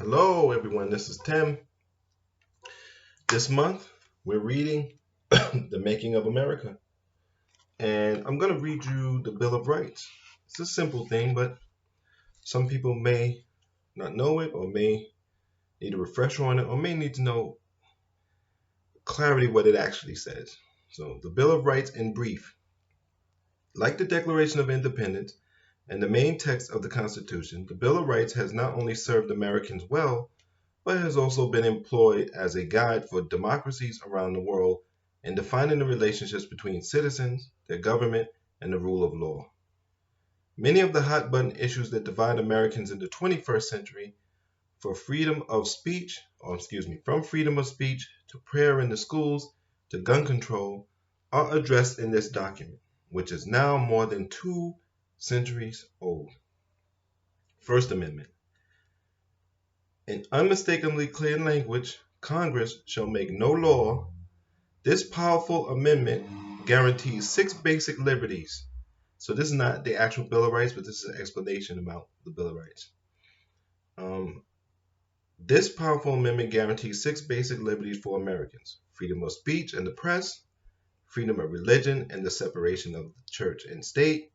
Hello, everyone. This is Tim. This month, we're reading The Making of America. And I'm going to read you the Bill of Rights. It's a simple thing, but some people may not know it, or may need a refresher on it, or may need to know clarity what it actually says. So, the Bill of Rights in brief. Like the Declaration of Independence and the main text of the Constitution, the Bill of Rights has not only served Americans well, but has also been employed as a guide for democracies around the world in defining the relationships between citizens, their government, and the rule of law. Many of the hot button issues that divide Americans in the 21st century, from freedom of speech to prayer in the schools to gun control, are addressed in this document, which is now more than 2 centuries old. First Amendment. In unmistakably clear language, Congress shall make no law. This powerful amendment guarantees 6 basic liberties. So this is not the actual Bill of Rights, but this is an explanation about the Bill of Rights. This powerful amendment guarantees 6 basic liberties for Americans: freedom of speech and the press, freedom of religion and the separation of the church and state,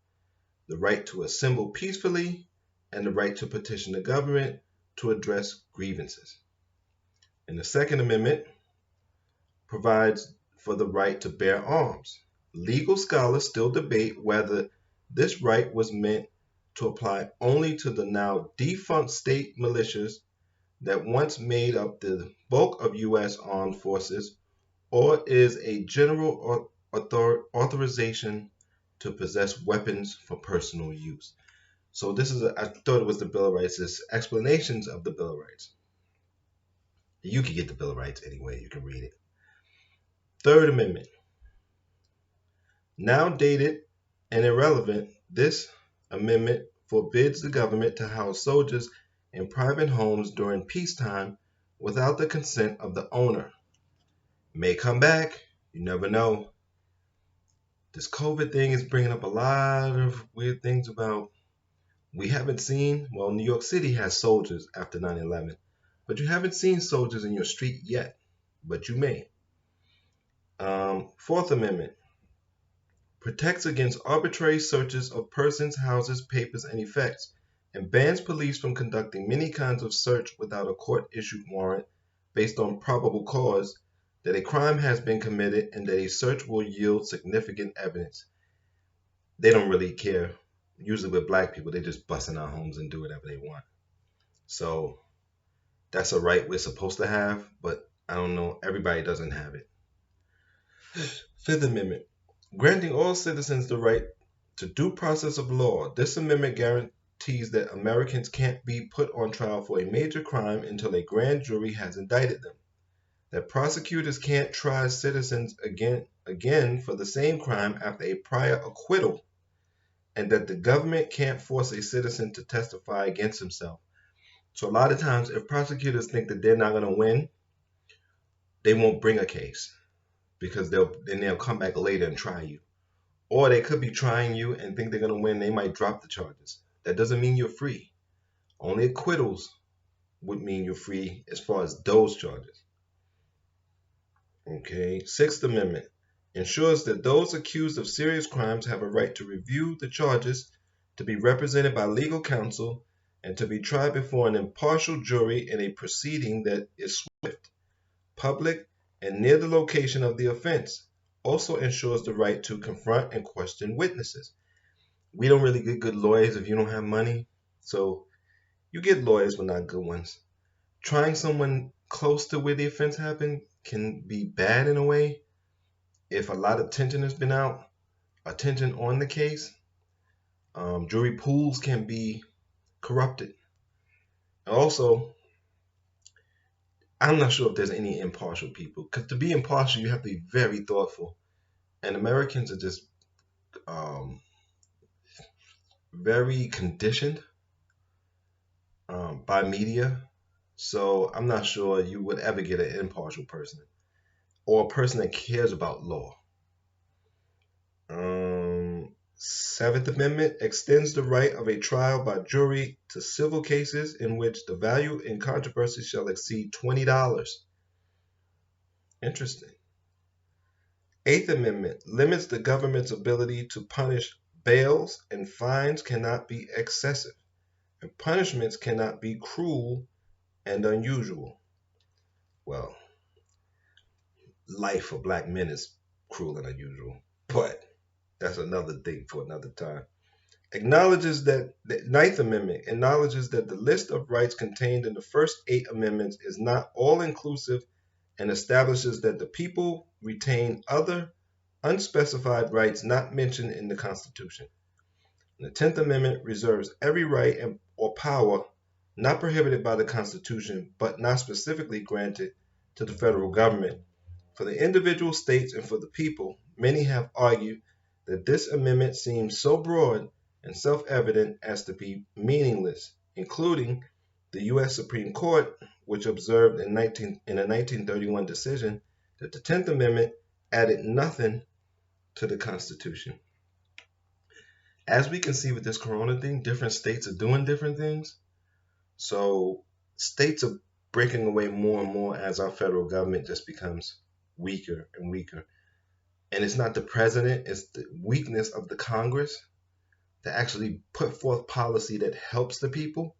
the right to assemble peacefully, and the right to petition the government to address grievances. And the Second Amendment provides for the right to bear arms. Legal scholars still debate whether this right was meant to apply only to the now defunct state militias that once made up the bulk of U.S. armed forces, or is a general authorization to possess weapons for personal use. So I thought it was the Bill of Rights. It's explanations of the Bill of Rights. You can get the Bill of Rights anyway. You can read it. Third Amendment. Now dated and irrelevant, this amendment forbids the government to house soldiers in private homes during peacetime without the consent of the owner. May come back. You never know. This COVID thing is bringing up a lot of weird things about. We haven't seen, well, New York City has soldiers after 9/11, but you haven't seen soldiers in your street yet, but you may. Fourth Amendment protects against arbitrary searches of persons, houses, papers, and effects, and bans police from conducting many kinds of search without a court-issued warrant based on probable cause that a crime has been committed and that a search will yield significant evidence. They don't really care. Usually with black people, they just bust in our homes and do whatever they want. So that's a right we're supposed to have, but I don't know, everybody doesn't have it. Fifth Amendment, granting all citizens the right to due process of law. This amendment guarantees that Americans can't be put on trial for a major crime until a grand jury has indicted them, that prosecutors can't try citizens again for the same crime after a prior acquittal, and that the government can't force a citizen to testify against himself. So a lot of times, if prosecutors think that they're not going to win, they won't bring a case because they'll come back later and try you. Or they could be trying you and think they're going to win. They might drop the charges. That doesn't mean you're free. Only acquittals would mean you're free as far as those charges. Okay. Sixth Amendment ensures that those accused of serious crimes have a right to review the charges, to be represented by legal counsel, and to be tried before an impartial jury in a proceeding that is swift, public, and near the location of the offense. Also ensures the right to confront and question witnesses. We don't really get good lawyers if you don't have money, so you get lawyers but not good ones. Trying someone close to where the offense happened can be bad in a way. If a lot of attention has been attention on the case, jury pools can be corrupted. Also, I'm not sure if there's any impartial people, because to be impartial, you have to be very thoughtful. And Americans are just very conditioned by media. So I'm not sure you would ever get an impartial person or a person that cares about law. Seventh Amendment extends the right of a trial by jury to civil cases in which the value in controversy shall exceed $20. Interesting. Eighth Amendment limits the government's ability to punish. Bails and fines cannot be excessive, and punishments cannot be cruel and unusual. Well, life for black men is cruel and unusual, but that's another thing for another time. Acknowledges that the Ninth Amendment acknowledges that the list of rights contained in the first 8 amendments is not all inclusive and establishes that the people retain other unspecified rights not mentioned in the Constitution. And the 10th Amendment reserves every right or power not prohibited by the Constitution but not specifically granted to the federal government. For the individual states and for the people, many have argued that this amendment seems so broad and self-evident as to be meaningless, including the U.S. Supreme Court, which observed in a 1931 decision that the 10th Amendment added nothing to the Constitution. As we can see with this corona thing, different states are doing different things. So states are breaking away more and more as our federal government just becomes weaker and weaker. And it's not the president, it's the weakness of the Congress to actually put forth policy that helps the people.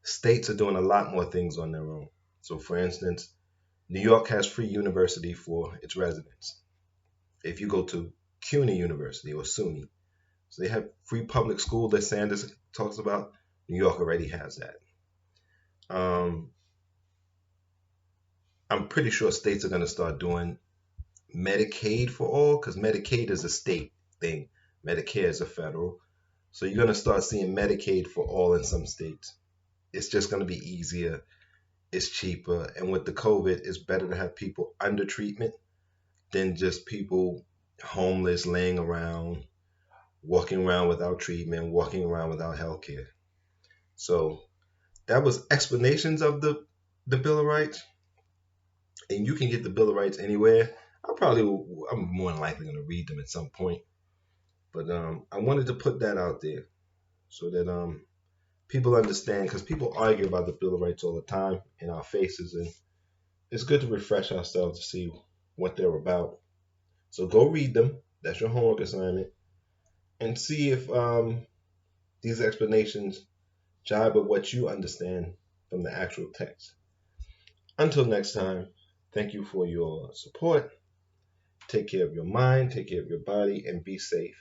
States are doing a lot more things on their own. So for instance, New York has free university for its residents. If you go to CUNY University or SUNY, so they have free public school that Sanders talks about. New York already has that. I'm pretty sure states are going to start doing Medicaid for all, because Medicaid is a state thing. Medicare is a federal. So you're going to start seeing Medicaid for all in some states. It's just going to be easier. It's cheaper. And with the COVID, it's better to have people under treatment than just people homeless, laying around, walking around without treatment, walking around without health care. So that was explanations of the Bill of Rights. And you can get the Bill of Rights anywhere. I'm more than likely going to read them at some point. But I wanted to put that out there so that people understand, because people argue about the Bill of Rights all the time in our faces, and it's good to refresh ourselves to see what they're about. So go read them. That's your homework assignment, and see if these explanations jibe with what you understand from the actual text. Until next time, thank you for your support. Take care of your mind, take care of your body, and be safe.